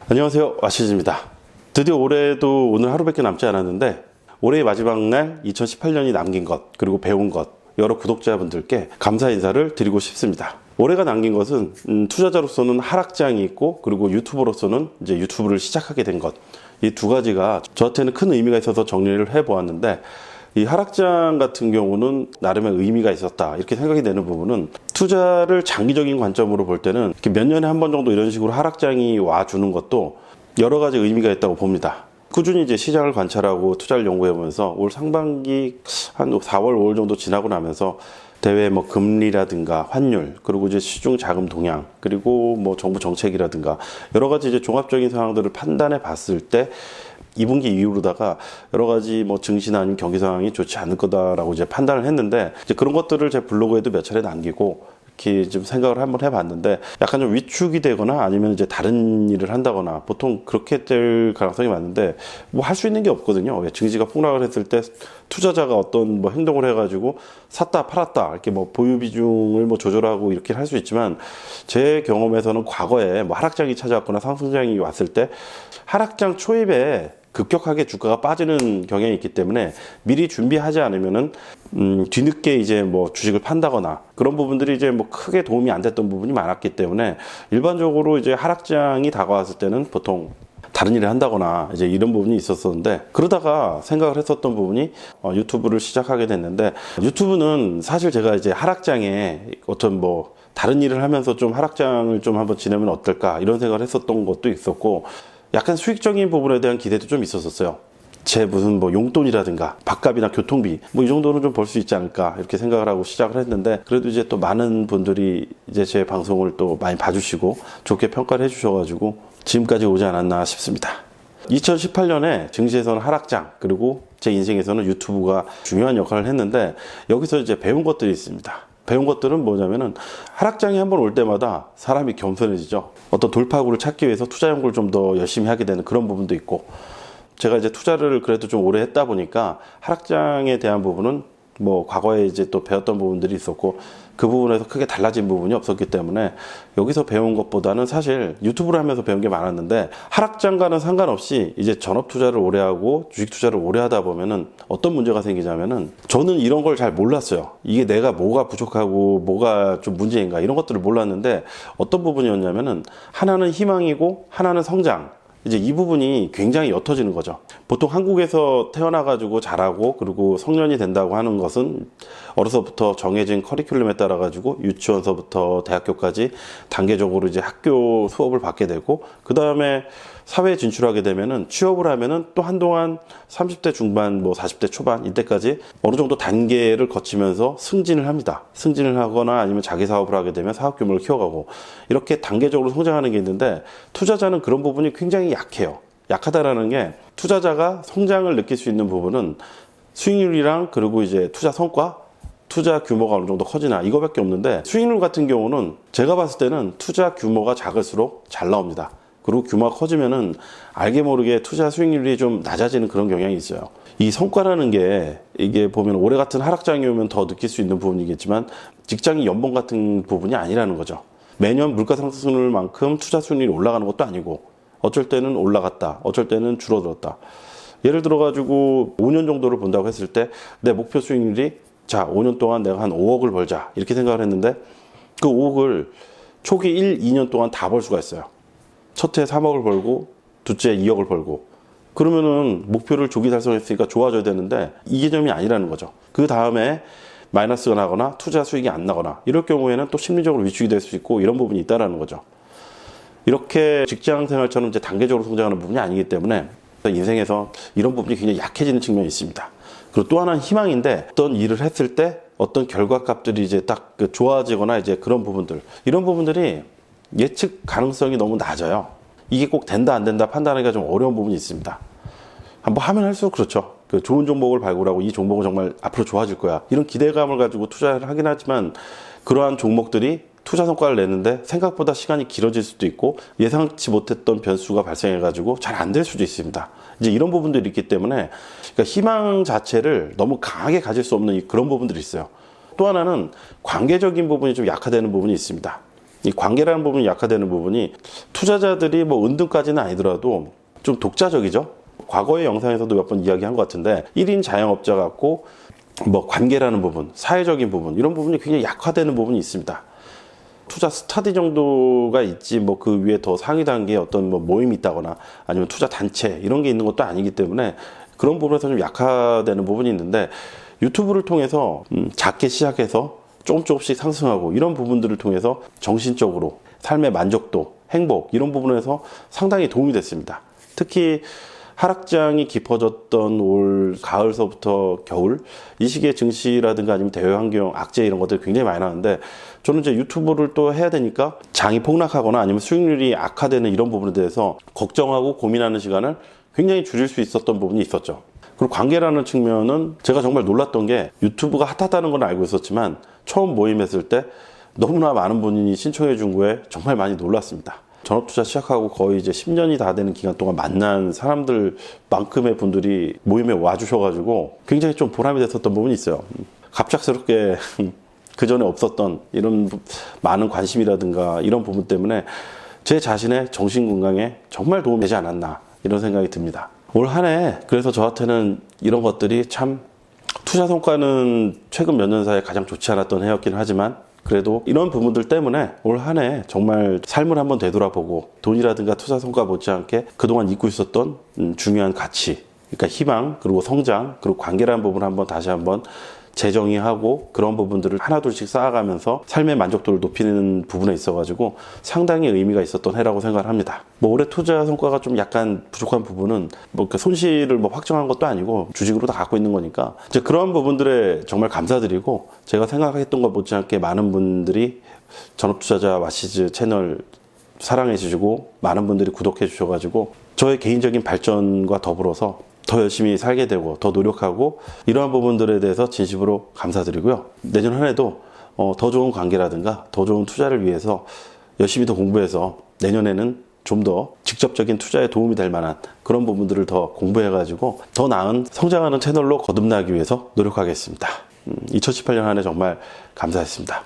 안녕하세요, 와시즈입니다. 드디어 올해도 오늘 하루밖에 남지 않았는데 올해의 마지막 날 2018년이 남긴 것 그리고 배운 것 여러 구독자분들께 감사 인사를 드리고 싶습니다. 올해가 남긴 것은 투자자로서는 하락장이 있고 그리고 유튜버로서는 이제 유튜브를 시작하게 된 것, 이 두 가지가 저한테는 큰 의미가 있어서 정리를 해보았는데, 이 하락장 같은 경우는 나름의 의미가 있었다 이렇게 생각이 되는 부분은, 투자를 장기적인 관점으로 볼 때는 이렇게 몇 년에 한 번 정도 이런 식으로 하락장이 와주는 것도 여러 가지 의미가 있다고 봅니다. 꾸준히 이제 시장을 관찰하고 투자를 연구해보면서 올 상반기 한 4월, 5월 정도 지나고 나면서 대외 뭐 금리라든가 환율, 그리고 이제 시중 자금 동향, 그리고 뭐 정부 정책이라든가 여러 가지 이제 종합적인 상황들을 판단해 봤을 때 2분기 이후로다가 여러 가지 뭐 증시나 아니면 경기 상황이 좋지 않을 거다라고 이제 판단을 했는데, 이제 그런 것들을 제 블로그에도 몇 차례 남기고 이렇게 좀 생각을 한번 해봤는데, 약간 좀 위축이 되거나 아니면 이제 다른 일을 한다거나 보통 그렇게 될 가능성이 많은데, 뭐 할 수 있는 게 없거든요. 증시가 폭락을 했을 때 투자자가 어떤 뭐 행동을 해가지고 샀다 팔았다 이렇게 뭐 보유 비중을 뭐 조절하고 이렇게 할 수 있지만, 제 경험에서는 과거에 뭐 하락장이 찾아왔거나 상승장이 왔을 때 하락장 초입에 급격하게 주가가 빠지는 경향이 있기 때문에 미리 준비하지 않으면은 뒤늦게 이제 뭐 주식을 판다거나 그런 부분들이 이제 뭐 크게 도움이 안 됐던 부분이 많았기 때문에, 일반적으로 이제 하락장이 다가왔을 때는 보통 다른 일을 한다거나 이제 이런 부분이 있었었는데, 그러다가 생각을 했었던 부분이 유튜브를 시작하게 됐는데, 유튜브는 사실 제가 이제 하락장에 어떤 뭐 다른 일을 하면서 좀 하락장을 좀 한번 지내면 어떨까 이런 생각을 했었던 것도 있었고, 약간 수익적인 부분에 대한 기대도 좀 있었어요. 제 무슨 뭐 용돈이라든가 밥값이나 교통비 뭐 이 정도는 좀 벌 수 있지 않을까 이렇게 생각을 하고 시작을 했는데, 그래도 이제 또 많은 분들이 이제 제 방송을 또 많이 봐주시고 좋게 평가를 해주셔가지고 지금까지 오지 않았나 싶습니다. 2018년에 증시에서는 하락장, 그리고 제 인생에서는 유튜브가 중요한 역할을 했는데, 여기서 이제 배운 것들이 있습니다. 배운 것들은 뭐냐면은, 하락장이 한번 올 때마다 사람이 겸손해지죠. 어떤 돌파구를 찾기 위해서 투자 연구를 좀 더 열심히 하게 되는 그런 부분도 있고, 제가 이제 투자를 그래도 좀 오래 했다 보니까 하락장에 대한 부분은 뭐 과거에 이제 또 배웠던 부분들이 있었고, 그 부분에서 크게 달라진 부분이 없었기 때문에 여기서 배운 것보다는 사실 유튜브를 하면서 배운 게 많았는데, 하락장과는 상관없이 이제 전업 투자를 오래 하고 주식 투자를 오래 하다 보면은 어떤 문제가 생기냐면은, 저는 이런 걸 잘 몰랐어요. 이게 내가 뭐가 부족하고 뭐가 좀 문제인가 이런 것들을 몰랐는데, 어떤 부분이었냐면은 하나는 희망이고 하나는 성장, 이제 이 부분이 굉장히 옅어지는 거죠. 보통 한국에서 태어나가지고 자라고 그리고 성년이 된다고 하는 것은 어려서부터 정해진 커리큘럼에 따라 가지고 유치원서부터 대학교까지 단계적으로 이제 학교 수업을 받게 되고, 그 다음에 사회에 진출하게 되면은 취업을 하면은 또 한동안 30대 중반 뭐 40대 초반 이때까지 어느 정도 단계를 거치면서 승진을 합니다. 승진을 하거나 아니면 자기 사업을 하게 되면 사업 규모를 키워가고, 이렇게 단계적으로 성장하는 게 있는데, 투자자는 그런 부분이 굉장히 약해요. 약하다라는 게, 투자자가 성장을 느낄 수 있는 부분은 수익률이랑 그리고 이제 투자 성과, 투자 규모가 어느 정도 커지나 이거밖에 없는데, 수익률 같은 경우는 제가 봤을 때는 투자 규모가 작을수록 잘 나옵니다. 그리고 규모가 커지면은 알게 모르게 투자 수익률이 좀 낮아지는 그런 경향이 있어요. 이 성과라는 게, 이게 보면 올해 같은 하락장이 오면 더 느낄 수 있는 부분이겠지만, 직장인 연봉 같은 부분이 아니라는 거죠. 매년 물가 상승률만큼 투자 수익률이 올라가는 것도 아니고, 어쩔 때는 올라갔다, 어쩔 때는 줄어들었다. 예를 들어가지고 5년 정도를 본다고 했을 때 내 목표 수익률이, 자 5년 동안 내가 한 5억을 벌자 이렇게 생각을 했는데, 그 5억을 초기 1, 2년 동안 다 벌 수가 있어요. 첫 해 3억을 벌고 둘째 2억을 벌고, 그러면은 목표를 조기 달성했으니까 좋아져야 되는데 이 개념이 아니라는 거죠. 그 다음에 마이너스가 나거나 투자 수익이 안 나거나 이럴 경우에는 또 심리적으로 위축이 될 수 있고, 이런 부분이 있다라는 거죠. 이렇게 직장 생활처럼 이제 단계적으로 성장하는 부분이 아니기 때문에 인생에서 이런 부분이 굉장히 약해지는 측면이 있습니다. 그리고 또 하나는 희망인데, 어떤 일을 했을 때 어떤 결과값들이 이제 딱 좋아지거나 이제 그런 부분들, 이런 부분들이 예측 가능성이 너무 낮아요. 이게 꼭 된다 안 된다 판단하기가 좀 어려운 부분이 있습니다. 한번 하면 할수록 그렇죠. 좋은 종목을 발굴하고 이 종목은 정말 앞으로 좋아질 거야, 이런 기대감을 가지고 투자를 하긴 하지만, 그러한 종목들이 투자 성과를 내는데 생각보다 시간이 길어질 수도 있고, 예상치 못했던 변수가 발생해가지고 잘 안 될 수도 있습니다. 이제 이런 부분들이 있기 때문에, 그러니까 희망 자체를 너무 강하게 가질 수 없는 그런 부분들이 있어요. 또 하나는 관계적인 부분이 좀 약화되는 부분이 있습니다. 이 관계라는 부분이 약화되는 부분이 투자자들이 뭐 은둔까지는 아니더라도 좀 독자적이죠. 과거의 영상에서도 몇 번 이야기한 것 같은데 1인 자영업자 같고 뭐 관계라는 부분, 사회적인 부분 이런 부분이 굉장히 약화되는 부분이 있습니다. 투자 스타디 정도가 있지 뭐 그 위에 더 상위 단계의 어떤 뭐 모임이 있다거나 아니면 투자 단체 이런 게 있는 것도 아니기 때문에 그런 부분에서 좀 약화되는 부분이 있는데 유튜브를 통해서 작게 시작해서 조금씩 상승하고 이런 부분들을 통해서 정신적으로 삶의 만족도, 행복 이런 부분에서 상당히 도움이 됐습니다. 특히 하락장이 깊어졌던 올 가을서부터 겨울 이 시기에 증시라든가 아니면 대외 환경 악재 이런 것들이 굉장히 많이 나는데 저는 이제 유튜브를 또 해야 되니까 장이 폭락하거나 아니면 수익률이 악화되는 이런 부분에 대해서 걱정하고 고민하는 시간을 굉장히 줄일 수 있었던 부분이 있었죠. 그리고 관계라는 측면은 제가 정말 놀랐던 게 유튜브가 핫하다는 건 알고 있었지만 처음 모임했을 때 너무나 많은 분이 신청해 준 거에 정말 많이 놀랐습니다. 전업투자 시작하고 거의 이제 10년이 다 되는 기간 동안 만난 사람들만큼의 분들이 모임에 와주셔가지고 굉장히 좀 보람이 됐었던 부분이 있어요. 갑작스럽게 그 전에 없었던 이런 많은 관심이라든가 이런 부분 때문에 제 자신의 정신건강에 정말 도움이 되지 않았나 이런 생각이 듭니다. 올 한 해 그래서 저한테는 이런 것들이 참 투자 성과는 최근 몇 년 사이에 가장 좋지 않았던 해였긴 하지만 그래도 이런 부분들 때문에 올 한 해 정말 삶을 한번 되돌아보고 돈이라든가 투자 성과 못지않게 그동안 잊고 있었던 중요한 가치, 그러니까 희망, 그리고 성장, 그리고 관계라는 부분을 한번 다시 한번 재정의하고 그런 부분들을 하나둘씩 쌓아가면서 삶의 만족도를 높이는 부분에 있어가지고 상당히 의미가 있었던 해라고 생각을 합니다. 뭐 올해 투자 성과가 좀 약간 부족한 부분은 뭐 그 손실을 뭐 확정한 것도 아니고 주식으로 다 갖고 있는 거니까 이제 그런 부분들에 정말 감사드리고 제가 생각했던 것 못지않게 많은 분들이 전업투자자 와시즈 채널 사랑해 주시고 많은 분들이 구독해 주셔가지고 저의 개인적인 발전과 더불어서 더 열심히 살게 되고 더 노력하고 이러한 부분들에 대해서 진심으로 감사드리고요. 내년 한 해도 더 좋은 관계라든가 더 좋은 투자를 위해서 열심히 더 공부해서 내년에는 좀 더 직접적인 투자에 도움이 될 만한 그런 부분들을 더 공부해가지고 더 나은 성장하는 채널로 거듭나기 위해서 노력하겠습니다. 2018년 한 해 정말 감사했습니다.